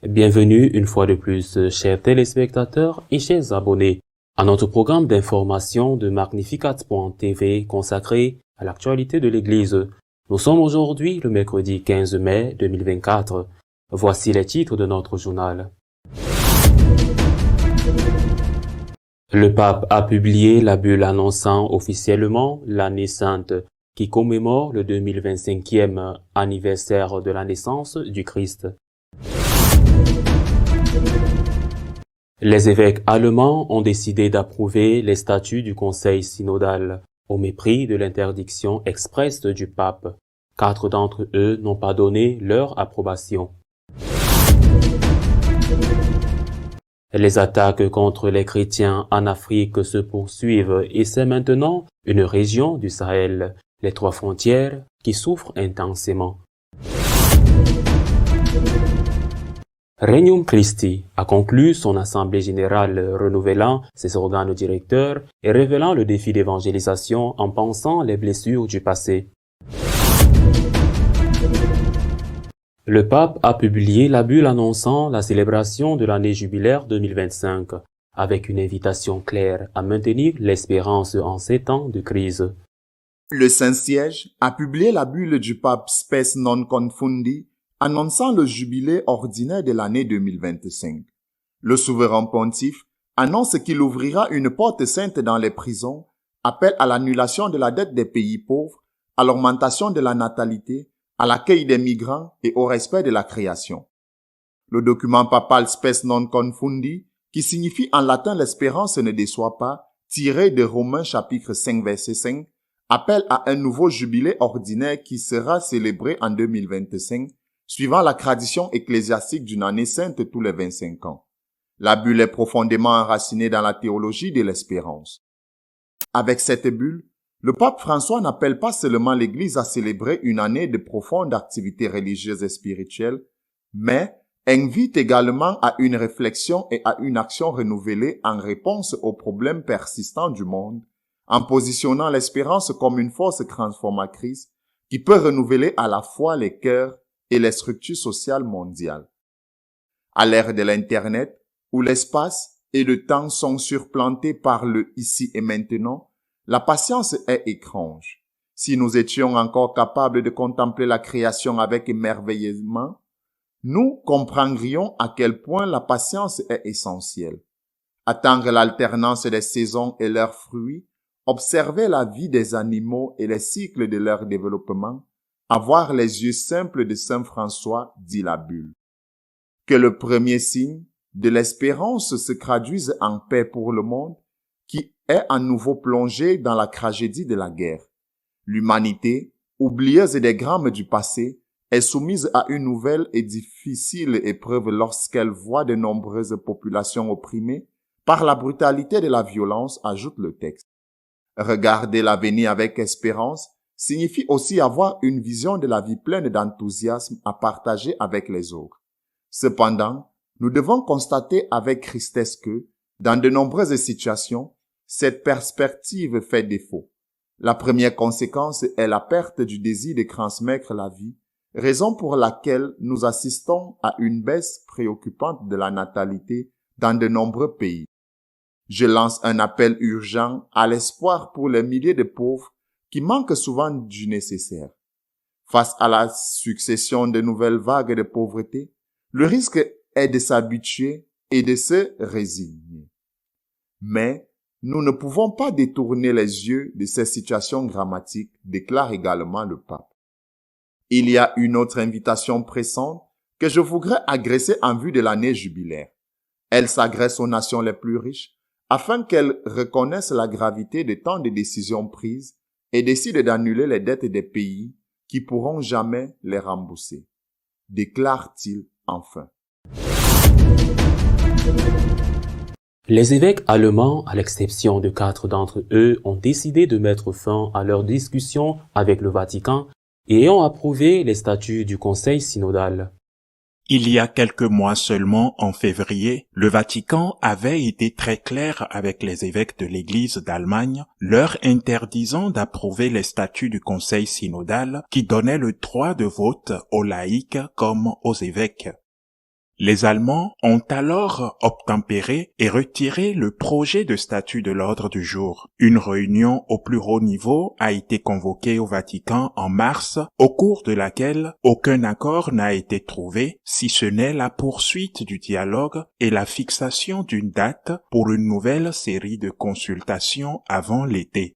Bienvenue une fois de plus, chers téléspectateurs et chers abonnés, à notre programme d'information de Magnificat.tv consacré à l'actualité de l'Église. Nous sommes aujourd'hui le mercredi 15 mai 2024. Voici les titres de notre journal. Le pape a publié la bulle annonçant officiellement l'année sainte qui commémore le 2025e anniversaire de la naissance du Christ. Les évêques allemands ont décidé d'approuver les statuts du Conseil synodal, au mépris de l'interdiction expresse du pape. 4 d'entre eux n'ont pas donné leur approbation. Les attaques contre les chrétiens en Afrique se poursuivent et c'est maintenant une région du Sahel, les 3 frontières, qui souffrent intensément. Regnum Christi a conclu son assemblée générale renouvelant ses organes directeurs et révélant le défi d'évangélisation en pensant les blessures du passé. Le pape a publié la bulle annonçant la célébration de l'année jubilaire 2025, avec une invitation claire à maintenir l'espérance en ces temps de crise. Le Saint-Siège a publié la bulle du pape Spes non confundi, annonçant le jubilé ordinaire de l'année 2025. Le souverain pontife annonce qu'il ouvrira une porte sainte dans les prisons, appelle à l'annulation de la dette des pays pauvres, à l'augmentation de la natalité, à l'accueil des migrants et au respect de la création. Le document papal Spes non confundi, qui signifie en latin l'espérance ne déçoit pas, tiré de Romains chapitre 5 verset 5, appelle à un nouveau jubilé ordinaire qui sera célébré en 2025, suivant la tradition ecclésiastique d'une année sainte tous les 25 ans. La bulle est profondément enracinée dans la théologie de l'espérance. Avec cette bulle, le pape François n'appelle pas seulement l'Église à célébrer une année de profonde activité religieuse et spirituelle, mais invite également à une réflexion et à une action renouvelée en réponse aux problèmes persistants du monde, en positionnant l'espérance comme une force transformatrice qui peut renouveler à la fois les cœurs et les structures sociales mondiales. À l'ère de l'Internet, où l'espace et le temps sont surplantés par le ici et maintenant, la patience est étrange. Si nous étions encore capables de contempler la création avec émerveillement, nous comprendrions à quel point la patience est essentielle. Attendre l'alternance des saisons et leurs fruits, observer la vie des animaux et les cycles de leur développement, avoir les yeux simples de Saint François, dit la bulle. Que le premier signe de l'espérance se traduise en paix pour le monde, qui est à nouveau plongé dans la tragédie de la guerre. L'humanité, oublieuse des drames du passé, est soumise à une nouvelle et difficile épreuve lorsqu'elle voit de nombreuses populations opprimées par la brutalité de la violence, ajoute le texte. Regarder l'avenir avec espérance signifie aussi avoir une vision de la vie pleine d'enthousiasme à partager avec les autres. Cependant, nous devons constater avec tristesse que, dans de nombreuses situations, cette perspective fait défaut. La première conséquence est la perte du désir de transmettre la vie, raison pour laquelle nous assistons à une baisse préoccupante de la natalité dans de nombreux pays. Je lance un appel urgent à l'espoir pour les milliers de pauvres qui manquent souvent du nécessaire. Face à la succession de nouvelles vagues de pauvreté, le risque est de s'habituer et de se résigner. Mais nous ne pouvons pas détourner les yeux de ces situations dramatiques, déclare également le pape. Il y a une autre invitation pressante que je voudrais adresser en vue de l'année jubilaire. Elle s'adresse aux nations les plus riches afin qu'elles reconnaissent la gravité de tant de décisions prises et décident d'annuler les dettes des pays qui pourront jamais les rembourser, déclare-t-il enfin. Les évêques allemands, à l'exception de 4 d'entre eux, ont décidé de mettre fin à leurs discussions avec le Vatican et ont approuvé les statuts du Conseil synodal. Il y a quelques mois seulement, en février, le Vatican avait été très clair avec les évêques de l'Église d'Allemagne, leur interdisant d'approuver les statuts du Conseil synodal qui donnaient le droit de vote aux laïcs comme aux évêques. Les Allemands ont alors obtempéré et retiré le projet de statut de l'ordre du jour. Une réunion au plus haut niveau a été convoquée au Vatican en mars, au cours de laquelle aucun accord n'a été trouvé, si ce n'est la poursuite du dialogue et la fixation d'une date pour une nouvelle série de consultations avant l'été.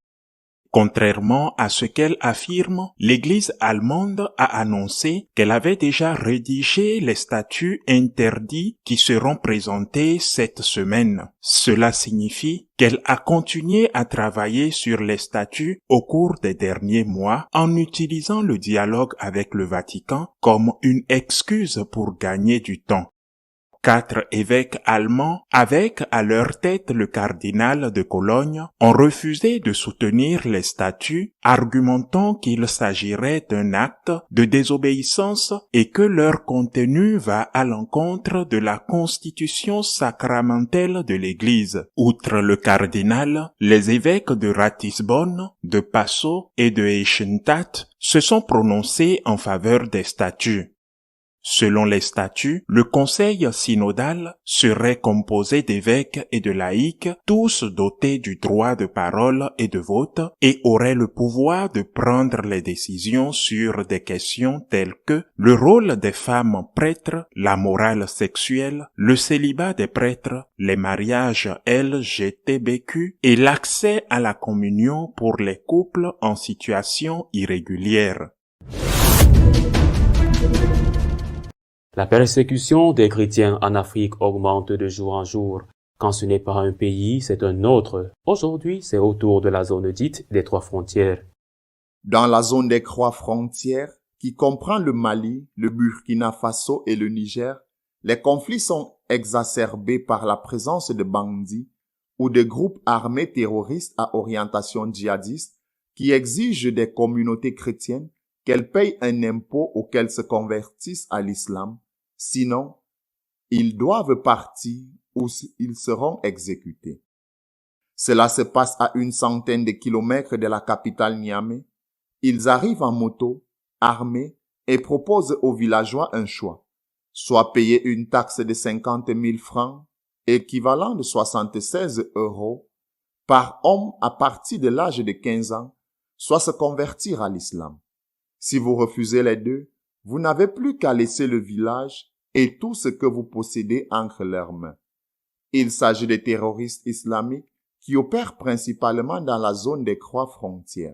Contrairement à ce qu'elle affirme, l'Église allemande a annoncé qu'elle avait déjà rédigé les statuts interdits qui seront présentés cette semaine. Cela signifie qu'elle a continué à travailler sur les statuts au cours des derniers mois en utilisant le dialogue avec le Vatican comme une excuse pour gagner du temps. 4 évêques allemands, avec à leur tête le cardinal de Cologne, ont refusé de soutenir les statuts, argumentant qu'il s'agirait d'un acte de désobéissance et que leur contenu va à l'encontre de la constitution sacramentelle de l'Église. Outre le cardinal, les évêques de Ratisbonne, de Passau et de Eichstätt se sont prononcés en faveur des statuts. Selon les statuts, le conseil synodal serait composé d'évêques et de laïcs, tous dotés du droit de parole et de vote, et auraient le pouvoir de prendre les décisions sur des questions telles que le rôle des femmes prêtres, la morale sexuelle, le célibat des prêtres, les mariages LGBTQ et l'accès à la communion pour les couples en situation irrégulière. La persécution des chrétiens en Afrique augmente de jour en jour. Quand ce n'est pas un pays, c'est un autre. Aujourd'hui, c'est autour de la zone dite des 3 frontières. Dans la zone des 3 frontières, qui comprend le Mali, le Burkina Faso et le Niger, les conflits sont exacerbés par la présence de bandits ou de groupes armés terroristes à orientation djihadiste qui exigent des communautés chrétiennes qu'elles payent un impôt auquel se convertissent à l'islam. Sinon, ils doivent partir ou ils seront exécutés. Cela se passe à une centaine de kilomètres de la capitale Niamey. Ils arrivent en moto, armés, et proposent aux villageois un choix. Soit payer une taxe de 50 000 francs, équivalent de 76 € par homme à partir de l'âge de 15 ans, soit se convertir à l'islam. Si vous refusez les deux, vous n'avez plus qu'à laisser le village et tout ce que vous possédez entre leurs mains. Il s'agit de terroristes islamiques qui opèrent principalement dans la zone des 3 frontières.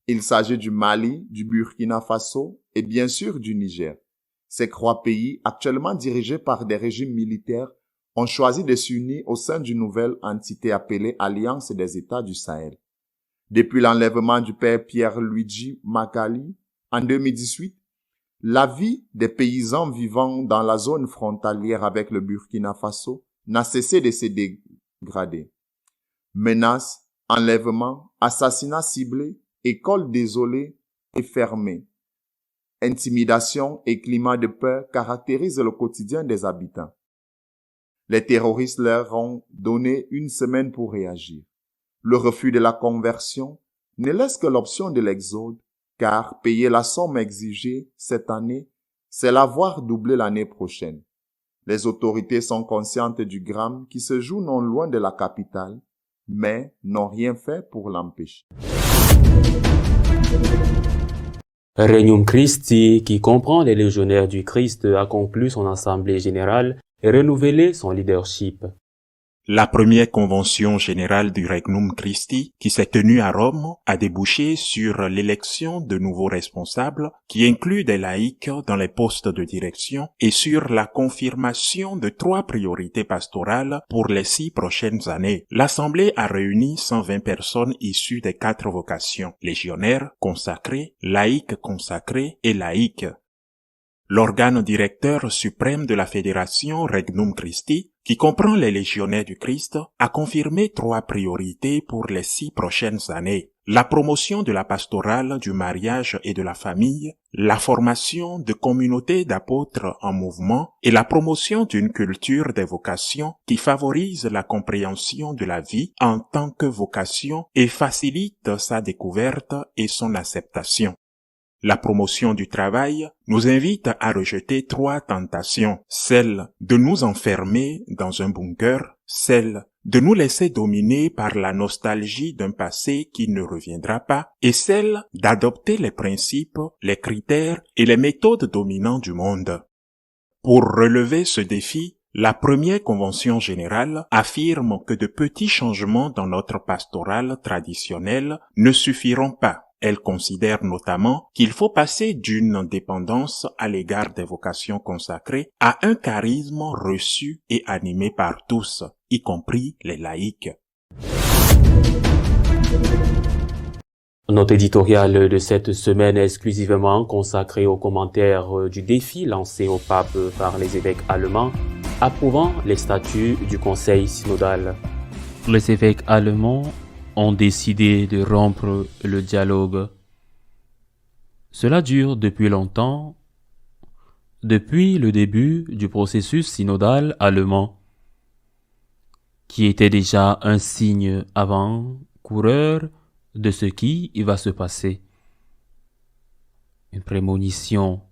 Il s'agit du Mali, du Burkina Faso et bien sûr du Niger. Ces 3 pays, actuellement dirigés par des régimes militaires, ont choisi de s'unir au sein d'une nouvelle entité appelée Alliance des États du Sahel. Depuis l'enlèvement du père Pierre-Luigi Magali en 2018, la vie des paysans vivant dans la zone frontalière avec le Burkina Faso n'a cessé de se dégrader. Menaces, enlèvements, assassinats ciblés, écoles désolées et fermées. Intimidation et climat de peur caractérisent le quotidien des habitants. Les terroristes leur ont donné une semaine pour réagir. Le refus de la conversion ne laisse que l'option de l'exode, car payer la somme exigée cette année, c'est la voir doubler l'année prochaine. Les autorités sont conscientes du drame qui se joue non loin de la capitale, mais n'ont rien fait pour l'empêcher. Regnum Christi, qui comprend les légionnaires du Christ, a conclu son assemblée générale et renouvelé son leadership. La première convention générale du Regnum Christi, qui s'est tenue à Rome, a débouché sur l'élection de nouveaux responsables, qui incluent des laïcs dans les postes de direction, et sur la confirmation de 3 priorités pastorales pour les 6 prochaines années. L'Assemblée a réuni 120 personnes issues des 4 vocations: légionnaires, consacrés, laïcs consacrés et laïcs. L'organe directeur suprême de la fédération Regnum Christi, qui comprend les légionnaires du Christ, a confirmé 3 priorités pour les 6 prochaines années. la promotion de la pastorale, du mariage et de la famille, la formation de communautés d'apôtres en mouvement et la promotion d'une culture des vocations qui favorise la compréhension de la vie en tant que vocation et facilite sa découverte et son acceptation. La promotion du travail nous invite à rejeter 3 tentations, celle de nous enfermer dans un bunker, celle de nous laisser dominer par la nostalgie d'un passé qui ne reviendra pas, et celle d'adopter les principes, les critères et les méthodes dominants du monde. Pour relever ce défi, la première convention générale affirme que de petits changements dans notre pastorale traditionnelle ne suffiront pas. Elle considère notamment qu'il faut passer d'une dépendance à l'égard des vocations consacrées à un charisme reçu et animé par tous, y compris les laïcs. Notre éditorial de cette semaine est exclusivement consacré aux commentaires du défi lancé au pape par les évêques allemands approuvant les statuts du Conseil synodal. Les évêques allemands ont décidé de rompre le dialogue. Cela dure depuis longtemps, depuis le début du processus synodal allemand, qui était déjà un signe avant-coureur de ce qui va se passer. Une prémonition.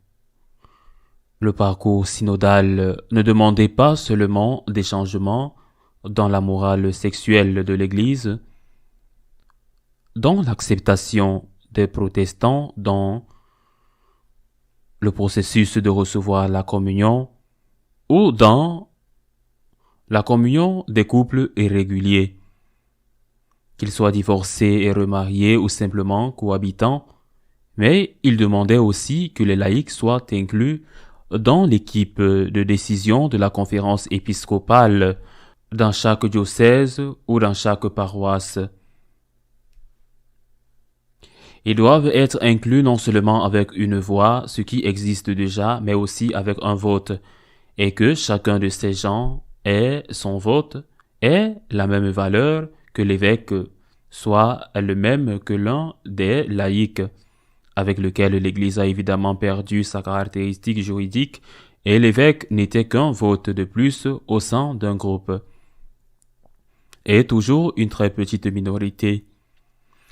Le parcours synodal ne demandait pas seulement des changements dans la morale sexuelle de l'Église, dans l'acceptation des protestants dans le processus de recevoir la communion ou dans la communion des couples irréguliers, qu'ils soient divorcés et remariés ou simplement cohabitants, mais il demandait aussi que les laïcs soient inclus dans l'équipe de décision de la conférence épiscopale dans chaque diocèse ou dans chaque paroisse. Ils doivent être inclus non seulement avec une voix, ce qui existe déjà, mais aussi avec un vote, et que chacun de ces gens ait son vote, ait la même valeur que l'évêque, soit le même que l'un des laïcs, avec lequel l'Église a évidemment perdu sa caractéristique juridique, et l'évêque n'était qu'un vote de plus au sein d'un groupe, et toujours une très petite minorité.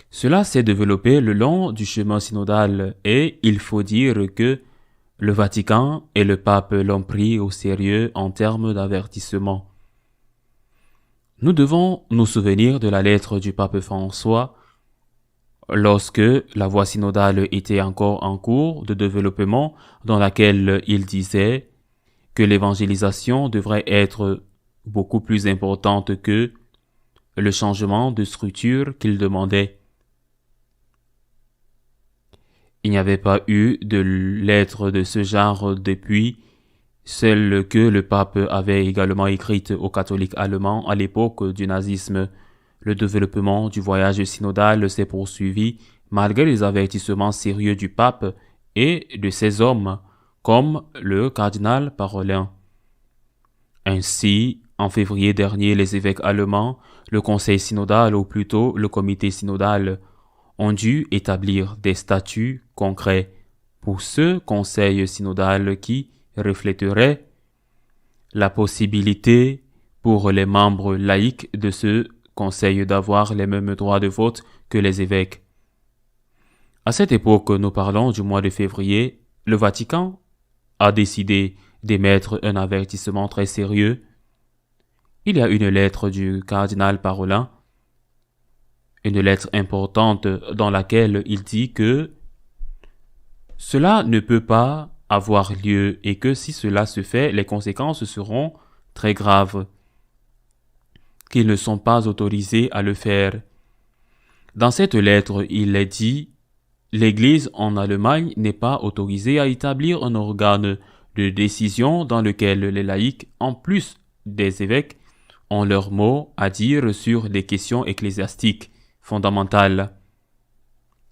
Cela s'est développé le long du chemin synodal et il faut dire que le Vatican et le pape l'ont pris au sérieux en termes d'avertissement. Nous devons nous souvenir de la lettre du pape François lorsque la voie synodale était encore en cours de développement, dans laquelle il disait que l'évangélisation devrait être beaucoup plus importante que le changement de structure qu'il demandait. Il n'y avait pas eu de lettre de ce genre depuis celle que le pape avait également écrite aux catholiques allemands à l'époque du nazisme. Le développement du voyage synodal s'est poursuivi malgré les avertissements sérieux du pape et de ses hommes, comme le cardinal Parolin. Ainsi, en février dernier, les évêques allemands, le conseil synodal ou plutôt le comité synodal, ont dû établir des statuts concrets pour ce conseil synodal qui reflèterait la possibilité pour les membres laïcs de ce conseil d'avoir les mêmes droits de vote que les évêques. À cette époque, nous parlons du mois de février, le Vatican a décidé d'émettre un avertissement très sérieux. Il y a une lettre du cardinal Parolin, une lettre importante dans laquelle il dit que cela ne peut pas avoir lieu et que si cela se fait, les conséquences seront très graves, qu'ils ne sont pas autorisés à le faire. Dans cette lettre, il est dit « L'Église en Allemagne n'est pas autorisée à établir un organe de décision dans lequel les laïcs, en plus des évêques, ont leur mot à dire sur des questions ecclésiastiques fondamentales.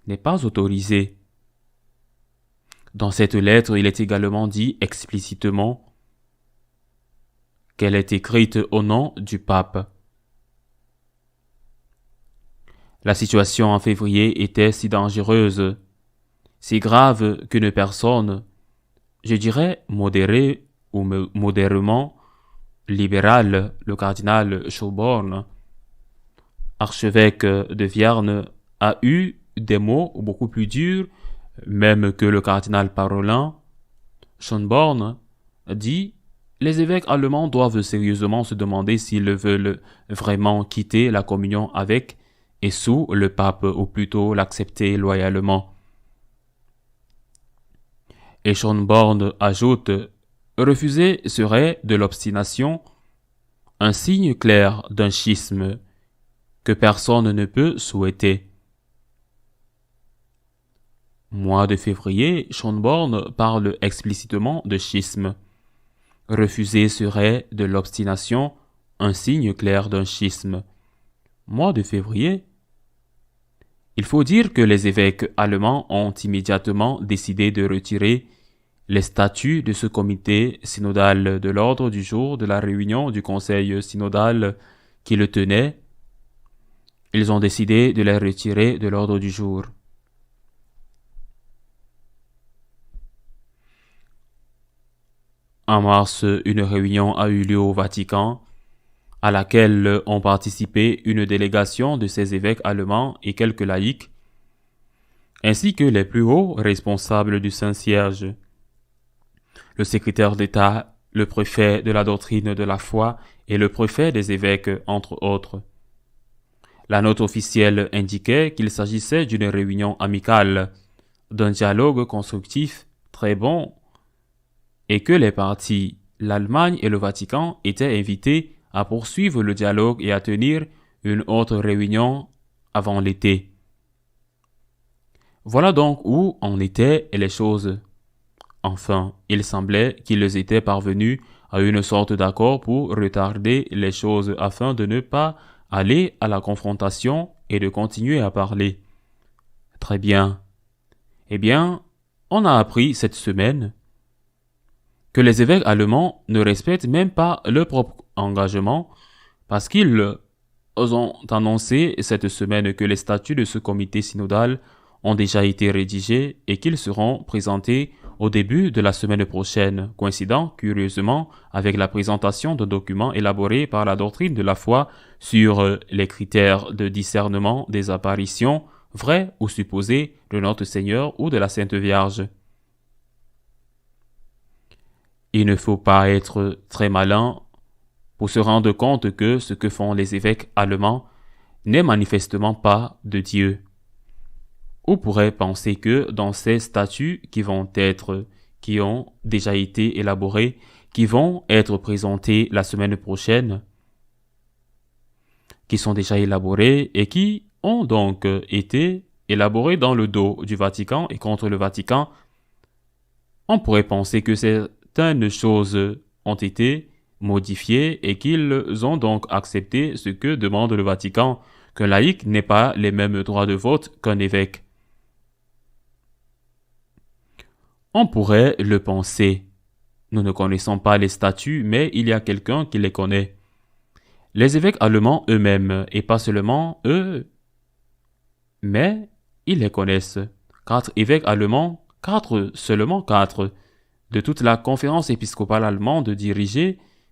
N'est pas autorisé. » Dans cette lettre, il est également dit explicitement qu'elle est écrite au nom du pape. La situation en février était si dangereuse, si grave qu'une personne, je dirais modérée ou modérément libérale, le cardinal Shelburne, archevêque de Vierne, a eu des mots beaucoup plus durs, même que le cardinal Parolin. Schönborn dit « Les évêques allemands doivent sérieusement se demander s'ils veulent vraiment quitter la communion avec et sous le pape, ou plutôt l'accepter loyalement. » Et Schönborn ajoute « Refuser serait de l'obstination, un signe clair d'un schisme que personne ne peut souhaiter. » Mois de février, Schönborn parle explicitement de schisme. Refuser serait de l'obstination, un signe clair d'un schisme. Mois de février. Il faut dire que les évêques allemands ont immédiatement décidé de retirer les statuts de ce comité synodal de l'ordre du jour de la réunion du conseil synodal qui le tenait. Ils ont décidé de les retirer de l'ordre du jour. En mars, une réunion a eu lieu au Vatican, à laquelle ont participé une délégation de ces évêques allemands et quelques laïcs, ainsi que les plus hauts responsables du Saint-Siège, le secrétaire d'État, le préfet de la doctrine de la foi et le préfet des évêques, entre autres. La note officielle indiquait qu'il s'agissait d'une réunion amicale, d'un dialogue constructif très bon, et que les parties, l'Allemagne et le Vatican, étaient invités à poursuivre le dialogue et à tenir une autre réunion avant l'été. Voilà donc où en étaient les choses. Enfin, il semblait qu'ils étaient parvenus à une sorte d'accord pour retarder les choses afin de ne pas aller à la confrontation et de continuer à parler. Très bien. Eh bien, on a appris cette semaine que les évêques allemands ne respectent même pas leur propre engagement parce qu'ils ont annoncé cette semaine que les statuts de ce comité synodal ont déjà été rédigés et qu'ils seront présentés au début de la semaine prochaine, coïncidant curieusement avec la présentation d'un document élaboré par la doctrine de la foi sur les critères de discernement des apparitions vraies ou supposées de notre Seigneur ou de la Sainte Vierge. Il ne faut pas être très malin pour se rendre compte que ce que font les évêques allemands n'est manifestement pas de Dieu. On pourrait penser que dans ces statuts qui ont déjà été élaborés, qui vont être présentés la semaine prochaine, qui sont déjà élaborés et qui ont donc été élaborés dans le dos du Vatican et contre le Vatican, on pourrait penser que certaines choses ont été modifiées et qu'ils ont donc accepté ce que demande le Vatican, qu'un laïc n'ait pas les mêmes droits de vote qu'un évêque. On pourrait le penser. Nous ne connaissons pas les statuts, mais il y a quelqu'un qui les connaît. Les évêques allemands eux-mêmes, et pas seulement eux, mais ils les connaissent. 4 évêques allemands, seulement 4, de toute la conférence épiscopale allemande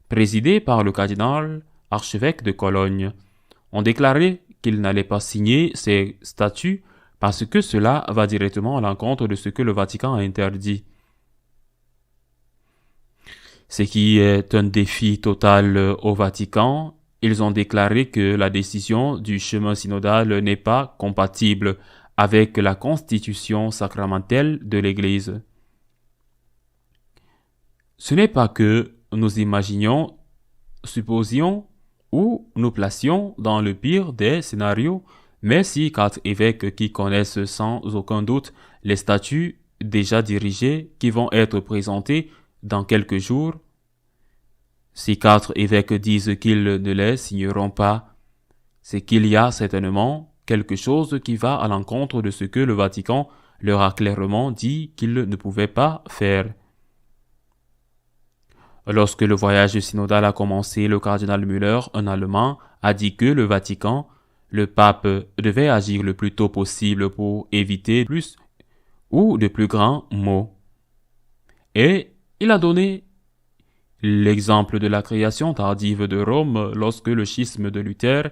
présidée par le cardinal archevêque de Cologne, ont déclaré qu'ils n'allaient pas signer ces statuts parce que cela va directement à l'encontre de ce que le Vatican a interdit. Ce qui est un défi total au Vatican, ils ont déclaré que la décision du chemin synodal n'est pas compatible avec la constitution sacramentelle de l'Église. Ce n'est pas que nous imaginions, supposions ou nous placions dans le pire des scénarios, mais si 4 évêques qui connaissent sans aucun doute les statuts déjà dirigés qui vont être présentés dans quelques jours, si 4 évêques disent qu'ils ne les signeront pas, c'est qu'il y a certainement quelque chose qui va à l'encontre de ce que le Vatican leur a clairement dit qu'ils ne pouvaient pas faire. Lorsque le voyage synodal a commencé, le cardinal Müller, un Allemand, a dit que le Vatican le pape devait agir le plus tôt possible pour éviter plus ou de plus grands maux. Et il a donné l'exemple de la création tardive de Rome lorsque le schisme de Luther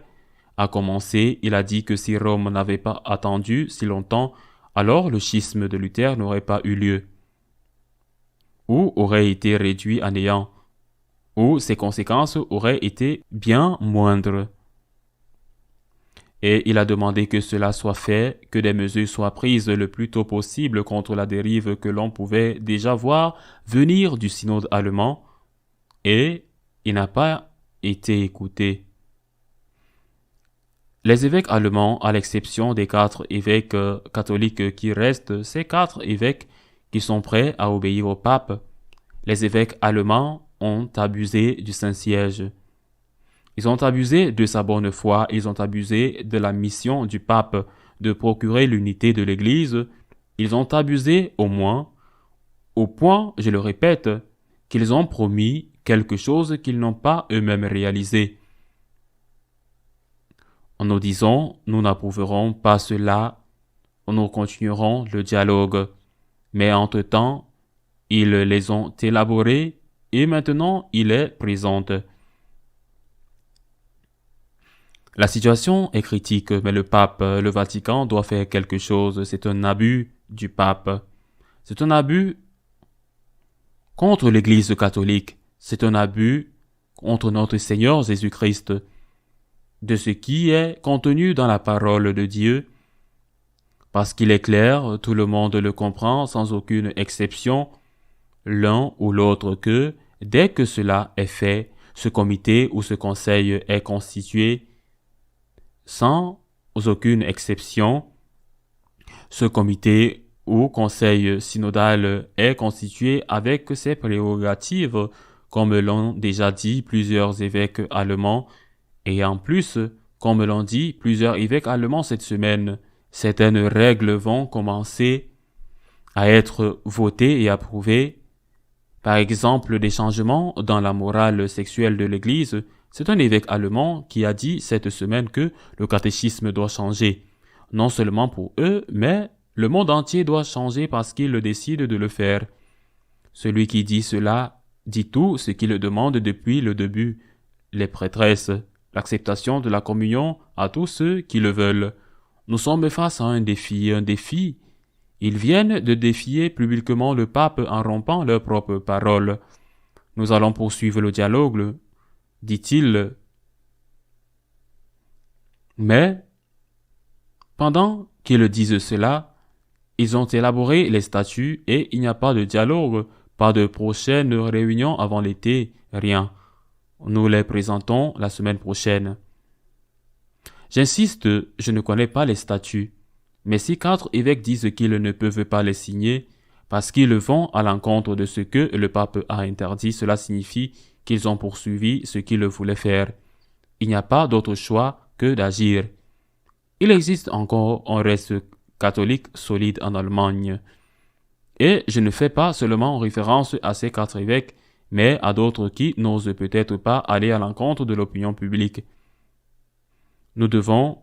a commencé. Il a dit que si Rome n'avait pas attendu si longtemps, alors le schisme de Luther n'aurait pas eu lieu, ou aurait été réduit à néant, ou ses conséquences auraient été bien moindres. Et il a demandé que cela soit fait, que des mesures soient prises le plus tôt possible contre la dérive que l'on pouvait déjà voir venir du synode allemand, et il n'a pas été écouté. Les évêques allemands, à l'exception des 4 évêques catholiques qui restent, ces 4 évêques qui sont prêts à obéir au pape, les évêques allemands ont abusé du Saint-Siège. Ils ont abusé de sa bonne foi, ils ont abusé de la mission du pape de procurer l'unité de l'Église, ils ont abusé au moins, au point, je le répète, qu'ils ont promis quelque chose qu'ils n'ont pas eux-mêmes réalisé. En nous disant, nous n'approuverons pas cela, nous continuerons le dialogue. Mais entre-temps, ils les ont élaborés et maintenant ils les présentent. La situation est critique, mais le pape, le Vatican doit faire quelque chose. C'est un abus du pape. C'est un abus contre l'Église catholique. C'est un abus contre notre Seigneur Jésus-Christ. De ce qui est contenu dans la parole de Dieu, parce qu'il est clair, tout le monde le comprend sans aucune exception, l'un ou l'autre, que dès que cela est fait, ce comité ou ce conseil est constitué, sans aucune exception, ce comité ou conseil synodal est constitué avec ses prérogatives, comme l'ont déjà dit plusieurs évêques allemands, et en plus, comme l'ont dit plusieurs évêques allemands cette semaine, certaines règles vont commencer à être votées et approuvées. Par exemple, des changements dans la morale sexuelle de l'Église. C'est un évêque allemand qui a dit cette semaine que le catéchisme doit changer. Non seulement pour eux, mais le monde entier doit changer parce qu'il décide de le faire. Celui qui dit cela dit tout ce qu'il demande depuis le début. Les prêtresses, l'acceptation de la communion à tous ceux qui le veulent. Nous sommes face à un défi. Ils viennent de défier publiquement le pape en rompant leurs propres paroles. Nous allons poursuivre le dialogue, dit-il. Mais, pendant qu'ils disent cela, ils ont élaboré les statuts et il n'y a pas de dialogue, pas de prochaine réunion avant l'été, rien. Nous les présentons la semaine prochaine. J'insiste, je ne connais pas les statuts, mais si 4 évêques disent qu'ils ne peuvent pas les signer parce qu'ils vont à l'encontre de ce que le pape a interdit, cela signifie qu'ils ont poursuivi ce qu'ils voulaient faire. Il n'y a pas d'autre choix que d'agir. Il existe encore un reste catholique solide en Allemagne. Et je ne fais pas seulement référence à ces 4 évêques, mais à d'autres qui n'osent peut-être pas aller à l'encontre de l'opinion publique. Nous devons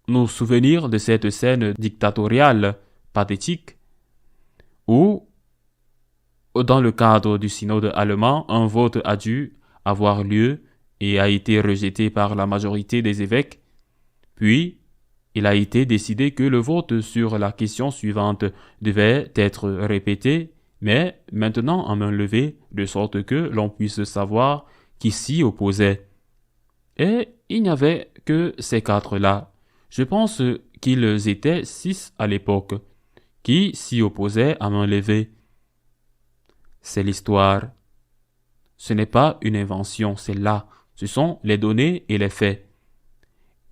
nous souvenir de cette scène dictatoriale, pathétique, où, dans le cadre du synode allemand, un vote a dû avoir lieu et a été rejeté par la majorité des évêques, puis il a été décidé que le vote sur la question suivante devait être répété, mais maintenant en main levée, de sorte que l'on puisse savoir qui s'y opposait. Et il n'y avait que ces 4-là. Je pense qu'ils étaient 6 à l'époque, qui s'y opposaient à main levée. C'est l'histoire. Ce n'est pas une invention, c'est là. Ce sont les données et les faits.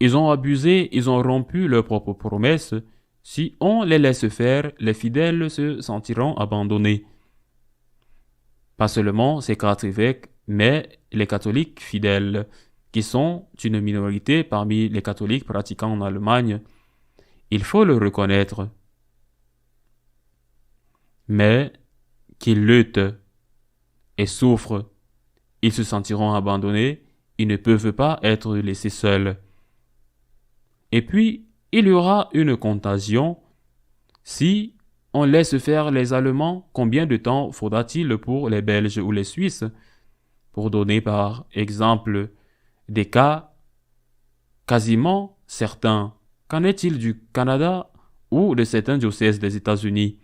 Ils ont abusé, ils ont rompu leurs propres promesses. Si on les laisse faire, les fidèles se sentiront abandonnés. Pas seulement ces 4 évêques, mais les catholiques fidèles, qui sont une minorité parmi les catholiques pratiquants en Allemagne. Il faut le reconnaître. Mais qu'ils luttent et souffrent, ils se sentiront abandonnés, ils ne peuvent pas être laissés seuls. Et puis, il y aura une contagion. Si on laisse faire les Allemands, combien de temps faudra-t-il pour les Belges ou les Suisses? Pour donner par exemple des cas quasiment certains. Qu'en est-il du Canada ou de certains diocèses des États-Unis?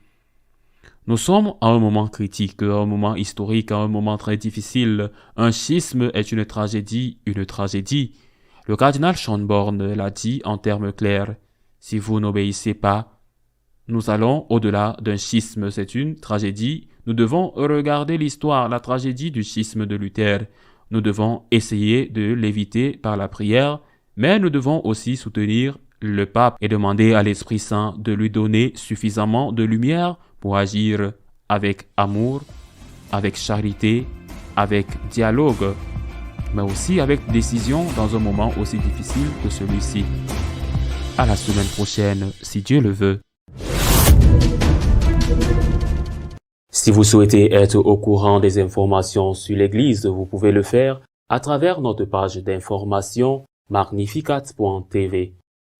Nous sommes à un moment critique, à un moment historique, à un moment très difficile. Un schisme est une tragédie, une tragédie. Le cardinal Schönborn l'a dit en termes clairs. Si vous n'obéissez pas, nous allons au-delà d'un schisme, c'est une tragédie. Nous devons regarder l'histoire, la tragédie du schisme de Luther. Nous devons essayer de l'éviter par la prière, mais nous devons aussi soutenir le pape et demander à l'Esprit Saint de lui donner suffisamment de lumière pour agir avec amour, avec charité, avec dialogue, mais aussi avec décision dans un moment aussi difficile que celui-ci. À la semaine prochaine, si Dieu le veut. Si vous souhaitez être au courant des informations sur l'Église, vous pouvez le faire à travers notre page d'information magnificat.tv.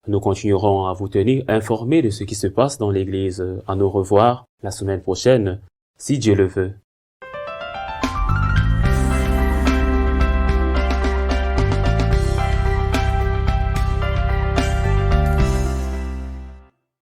Nous continuerons à vous tenir informés de ce qui se passe dans l'Église. À nous revoir la semaine prochaine, si Dieu le veut.